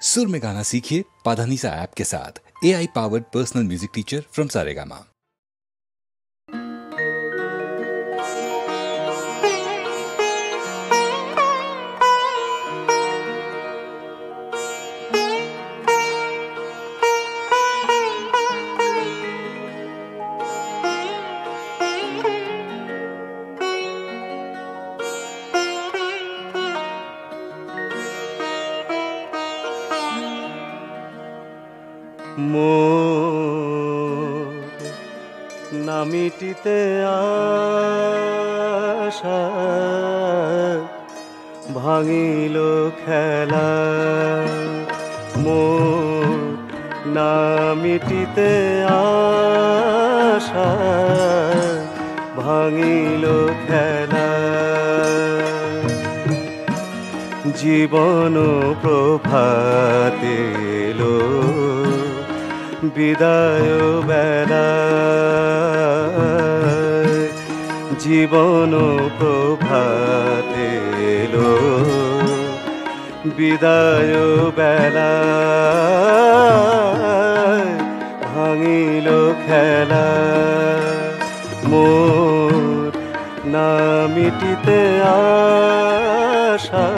सुर में गाना सीखिए पाधानीसा ऐप के साथ। AI powered personal music teacher from Saregama. নামিটিতে আশা ভাঙিল খেলা, মোর নামিটিতে আশা ভাঙিল খেলা। জীবন প্রভাতে এলো বিদায় বেলা, জীবন প্রভাতে এলো বিদায় বেলা। ভাঙিল খেলা, মোর নামিটিতে আশা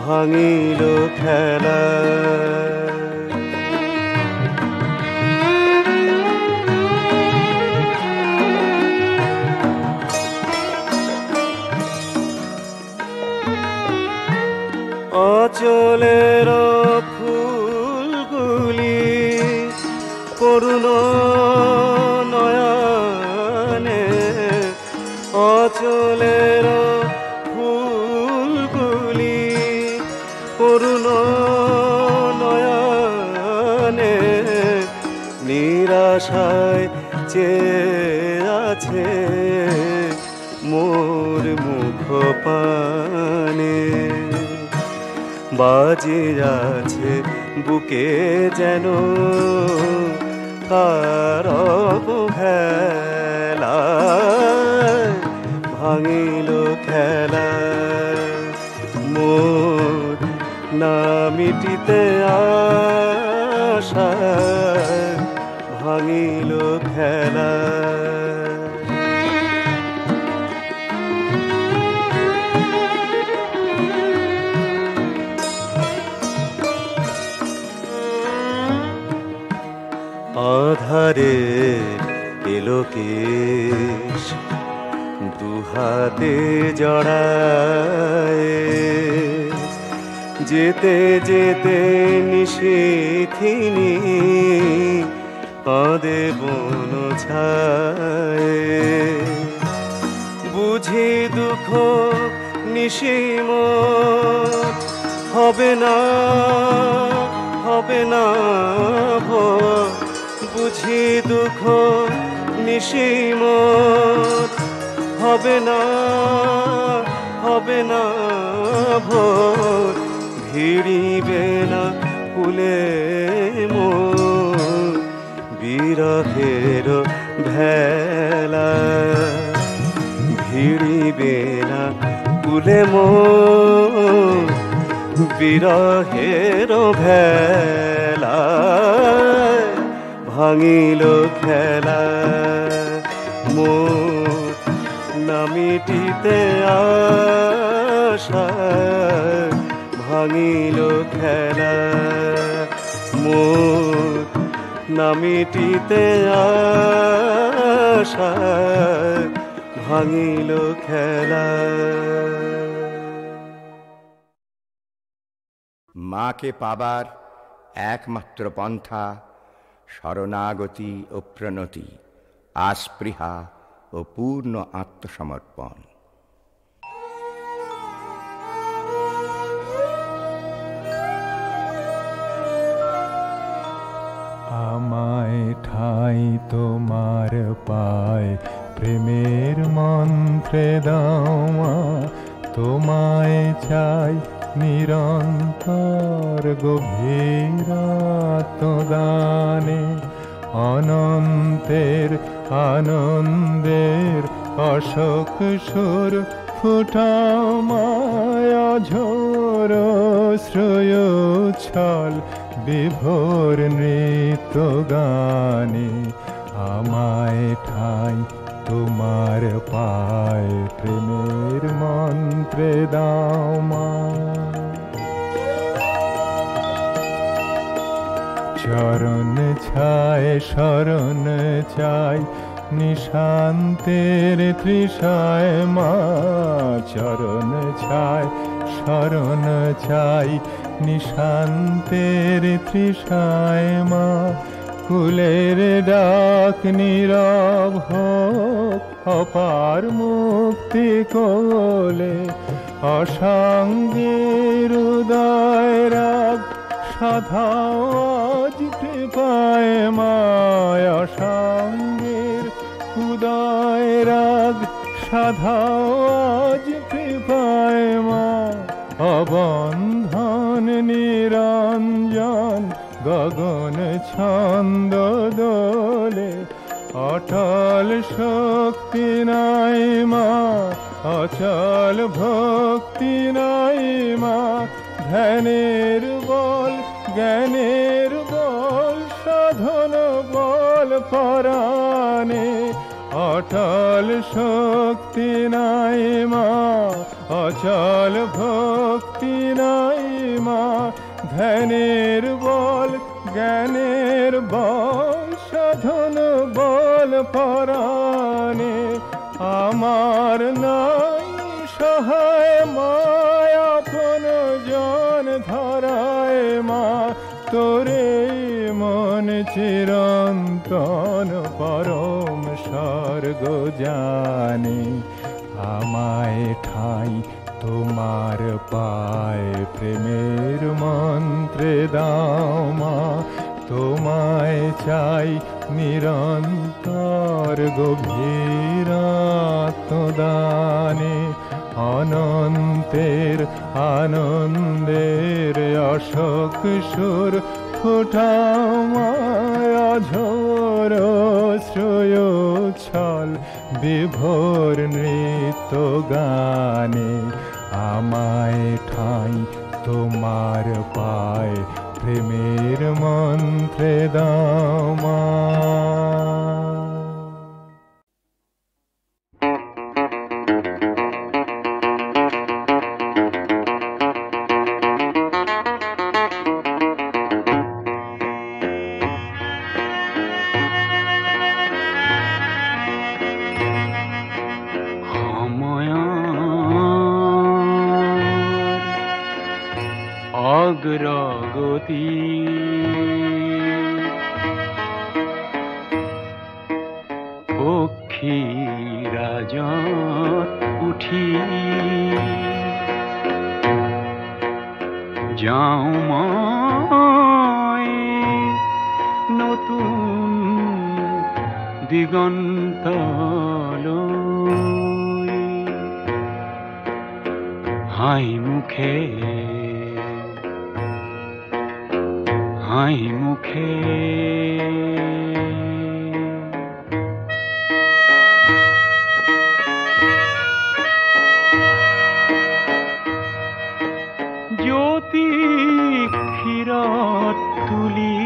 ভাঙিল খেলা। অচলের ফুলগুলি করুণ নয়নে, অচলের ফুলগুলি করুণ নয়নে, নিরাশায় চেয়ে আছে মোর মুখ পানে। বাজে আছে বুকে যেন কার অবহেলা, ভাঙিল খেলা, মোর নামিটিতে আশা ভাঙিল খেলা। আধারে এলো কেশ দুহাতে জড়ায়, যেতে যেতে নিশিথিনী কাঁদে বন ছায়। বুঝি দুঃখ নিশিম হবে না, হবে না ভোর, বুঝি দুঃখ নিশিম হবে না, হবে না ভোর। ভিড়িবে না কুলে মোর বিরহের ভেলা, ভিড়িবে না কুলে মোর বিরহের ভেলা। ভাঙিল খেলা, মোর নামিটিতে আশা ভাঙিল খেলা, মোর নামিটিতে আশা ভাঙিল খেলা। মাকে পাবার একমাত্র পন্থা শরণাগতি ও প্রণতি, আস্পৃহা ও পূর্ণ আত্মসমর্পণ। আমায় ঠাই তোমার পায় প্রেমের মন্ত্রে দাও মা, তোমায় চাই নিরন্তর গভীর আত্মদানে। অনন্তের আনন্দের অশোক সুর ফুটাও মায়, অঝোর শ্রয়োচ্ছল বিভোর নৃত্য গানে আমায় ঠাই তোমার পায় প্রেমের মন্ত্রে দাও মা। চরণ ছায় শরণ চাই নিশান্তের তৃষায় মা। চরণ ছায় শরণ চাই নিশান্তের তৃষায় মা। কুলের ডাক নীরব হোক অপার মুক্তি কোলে। অসঙ্গের উদয় রাগ সাধাও আজ কৃপায় মা। অসঙ্গের উদয় রাগ সাধাও আজ কৃপায় মা। অবন্ধন নিরঞ্জন গগন ছন্দ দোলে। অটল শক্তি নাই মা অচল ভক্তি নাই মা। ধ্যানের বল জ্ঞানের বল সাধন বল পরাণে। অটল শক্তি নাই মা অচল ভক্তি নাই মা। ধ্যানের বল জ্ঞানের বল সাধন বল পরাণে। আমার নাই সহায় মায় আপন জন ধরায় মা। তোরে মন চিরন্তন পরম স্বর্গ জানে। আমায় ঠাই তোমার পায় প্রেমের মন্ত্রে দাও মা। তোমায় চাই নিরন্তর গভীর আত্মদানে। অনন্তের আনন্দের অশোক সুর ফোটাও মা। অঝোর শ্রয়োচ্ছল বিভোর নৃত্য গানে আমায় ঠাই তোমার পায় প্রেমের মন্ত্রে দাও মা। অগ্রগতি পক্ষী রাজত উঠি যাও মই নতুন দিগন্তলৈ। হাই মুখে হাই মুখে জ্যোতি ক্ষীৰত তুলি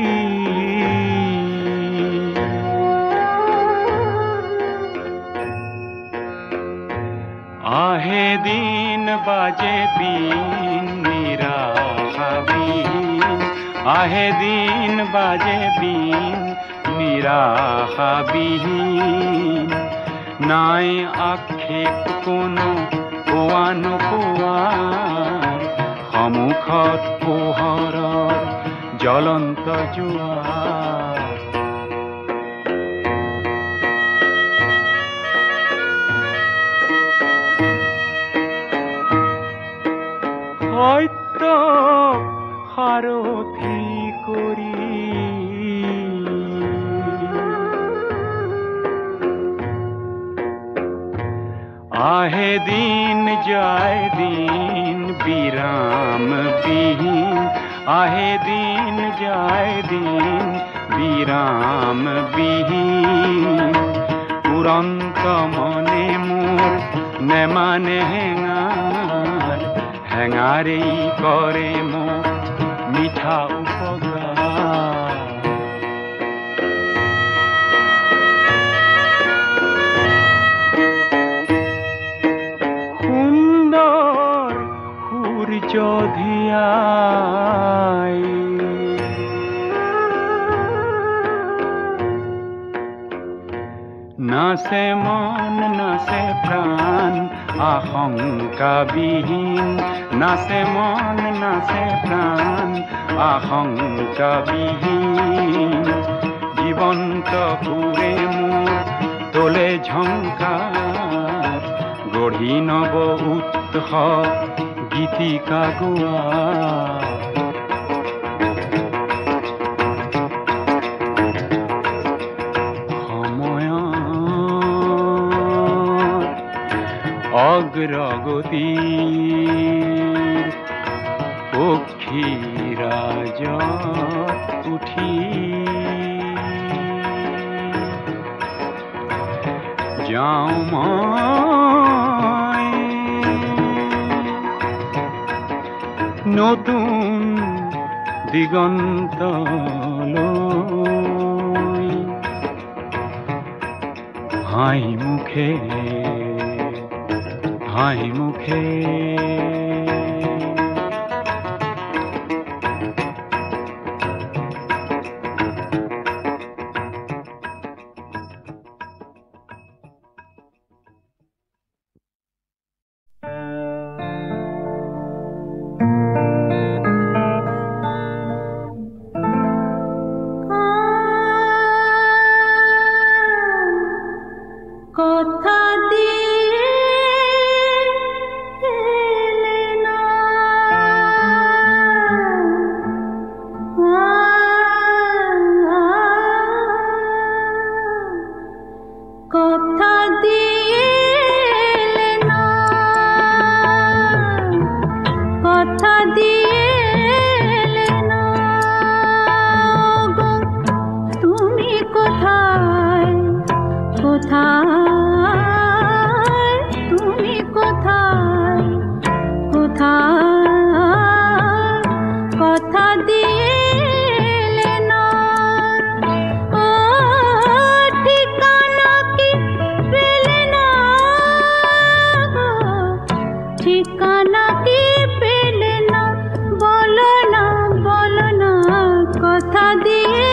আহে দিন বাজে বিন নিরাশাবিহীন। আহে দিন বাজে বিন নিরাশাবিহীন। নাই আক্ষেপ কোনো কোৱা নোকোৱাৰ। সন্মুখত পোহৰৰ জ্বলন্ত জোৱাৰ। সত্য সাৰথি কৰি আহে দিন যায় দিন বিৰাম বিহীন। আহে দিন যায় দিন বিৰাম বিহীন। উৰন্ত মনে মোৰ নেমানে হেঙাৰ ঠ্যাঙারেই করে মোর মিঠা উপকার। সুন্দর সূর্য ধিয়াই নাচে মন নাচে প্ৰাণ আশংকাবিহীন, নাচে মন নাচে প্ৰাণ আশংকাবিহীন। জীৱন্ত সুৰে মোৰ তোলে ঝংকাৰ, গঢ়ি নব উৎস গীতিকা গোৱা। অগ্ৰগতিৰ পক্ষীৰাজত উঠি যাওঁ মই নতুন দিগন্তলৈ, হাঁহি মুখে হাঁহি মুখে। কথা দিয়ে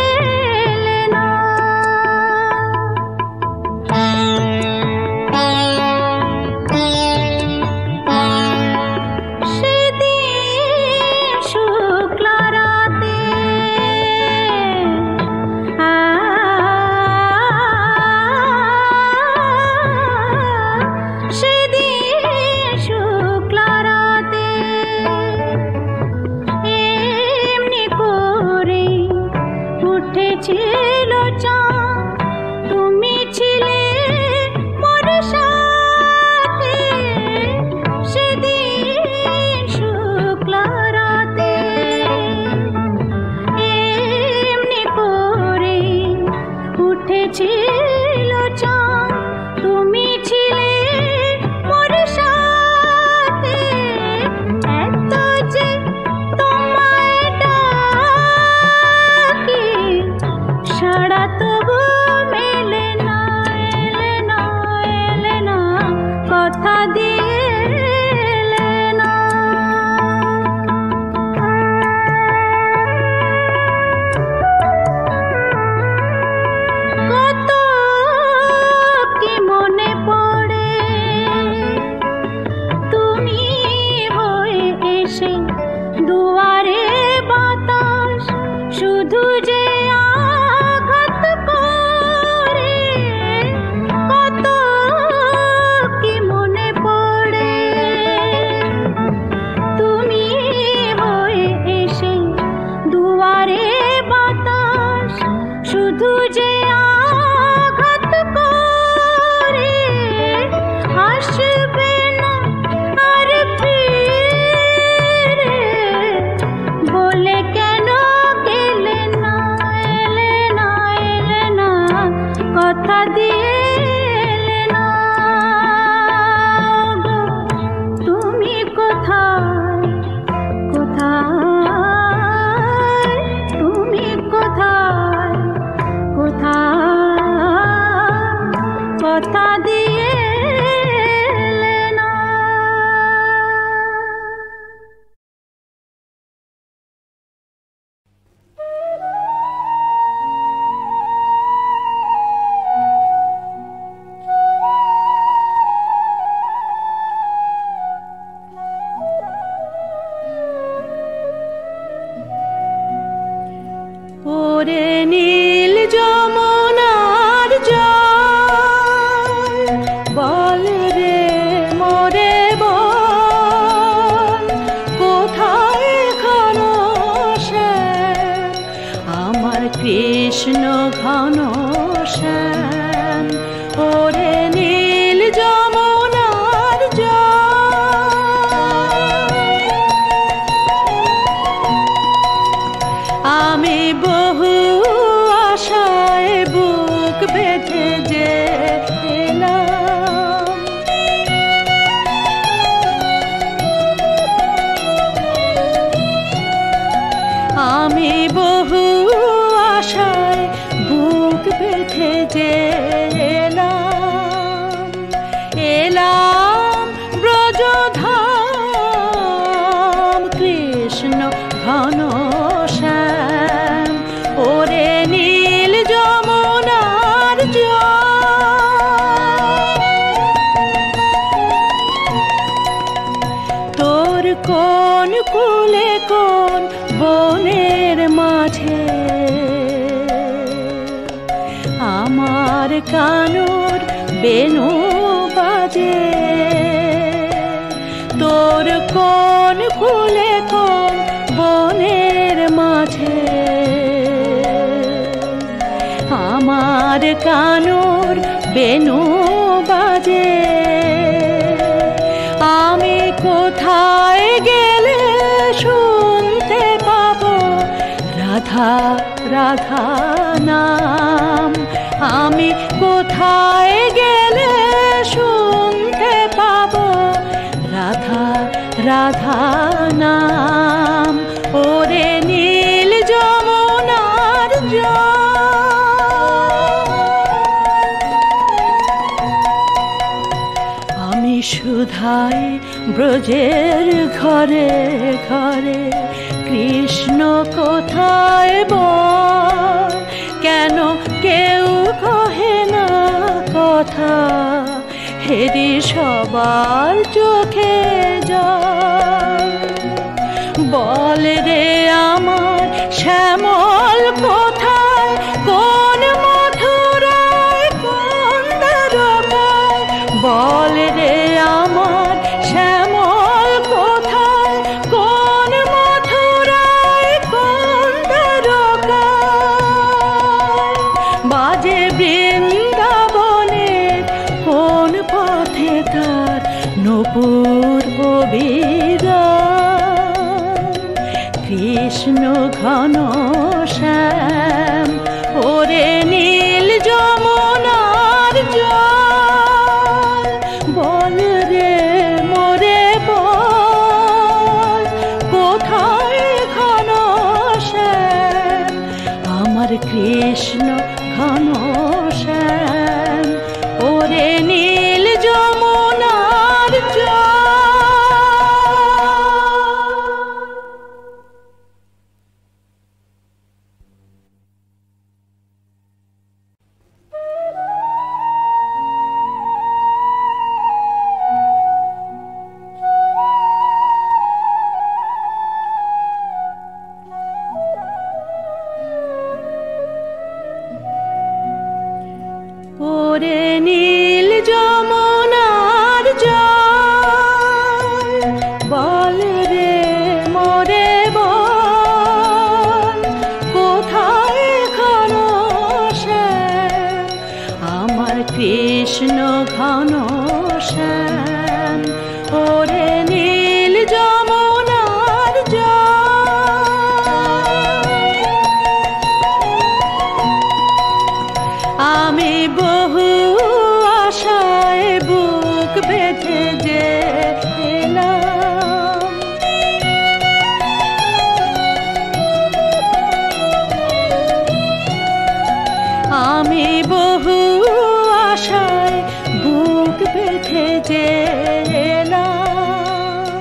বলে কেন গেলে না। ওরে নীল যমুনার জল বল রে মোরে বল কোথায় ঘনশ্যাম আমার কৃষ্ণ ঘনশ্যাম ওরে নীল যমুনার জল আমি বহু আশায় বুক বেঁধে যে এলাম আমি বহু আশায় বুক বেঁধে যে এলাম এলাম ব্রজধাম কৃষ্ণ ঘনশ্যাম ওরে নীল যমুনার জল তোর কোন কুলে কোন বনের মাঝে আমার কানুর বেনু বাজে তোর কোন কুলে কোন বনের মাঝে আমার কানুর বেনু বাজে আমি কোথায় গেলে শুনতে পাবো রাধা রাধা নাম আমি কোথায় গেলে শুনতে পাবো রাধা রাধা নাম ওরে নীল যমুনার জল আমি সুধাই ব্রজের ঘরে ঘরে কৃষ্ণ কোথায় বল কেন কেউ কহে না কথা হেরি সবার চোখে জল বল রে আমার শ্যামল কোথায় কোন মথুরায় কোন দ্বারকায় বল রে আমার শ্যামল কোথায় কোন মথুরায় কোন দ্বারকায় বাজে বৃন্দাবনের কোন পথে তার নূপুর অবিরাম কৃষ্ণ ঘনশ্যাম ওরে নীল যমুনার জল বল রে মোরে বল কোথায় ঘনশ্যাম আমার কৃষ্ণ ঘনশ্যাম ওরে নীল যমুনার জল ওরে নীল যমুনার জল বল রে মোরে বল কোথায় ঘনশ্যাম আমার কৃষ্ণ ঘনশ্যাম ওরে নীল যমুনার জল আমি বহু আশায় বুক বেঁধে যে এলাম আমি বহু আশায় বুক বেঁধে যে এলাম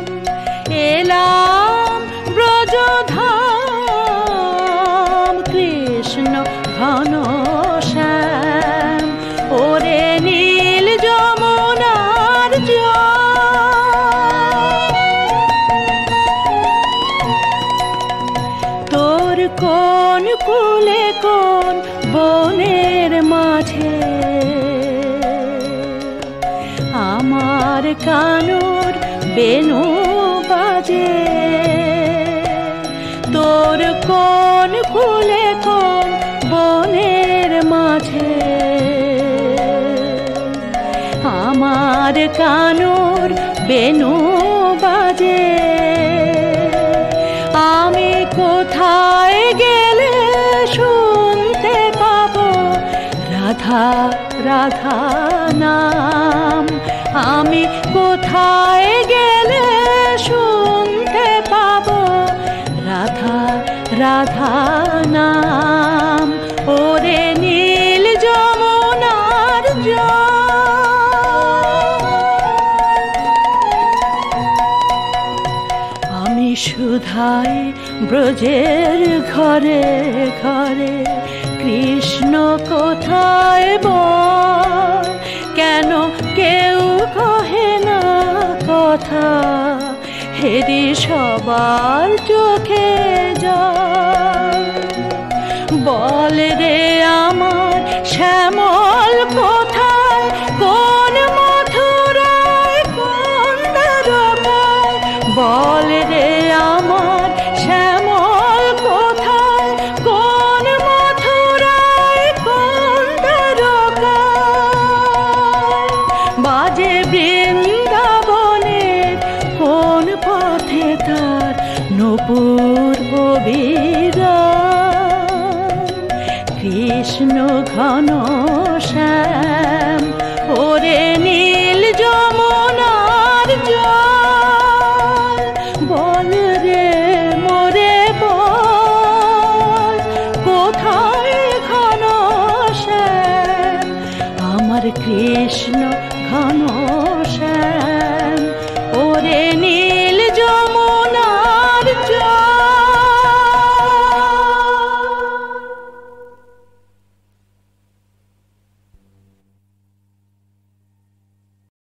এলাম ব্রজধাম কৃষ্ণ ঘনশ্যাম ওরে নীল যমুনার জল তোর কোন কুলে কোন বনের মাঝে আমার কানুর বেনু বাজে। তোর কোন কুলে কোন বনের মাঝে আমার কানুর বেনু বাজে। আমি কোথায় গেলে শুনতে পাবো রাধা রাধা নাম? আমি কোথায় গেলে শুনতে পাবো রাধা রাধা নাম? ওরে নীল যমুনার আমি সুধাই ব্রজের ঘরে ঘরে কৃষ্ণ কোথায় বল? কেন কেউ কহে না কথা, হেরি সবার চোখে জল। বল রে আমার শ্যামল কোথায়, কোন মথুরায় কোন দ্বারকায়? বল রে আমার শ্যামল কোথায়, কোন মথুরায় কোন দ্বারকায়? বাজে বৃন্দাবনের কোন পথে তার নূপুর অবিরাম? কৃষ্ণ ঘন শ্যাম ওরে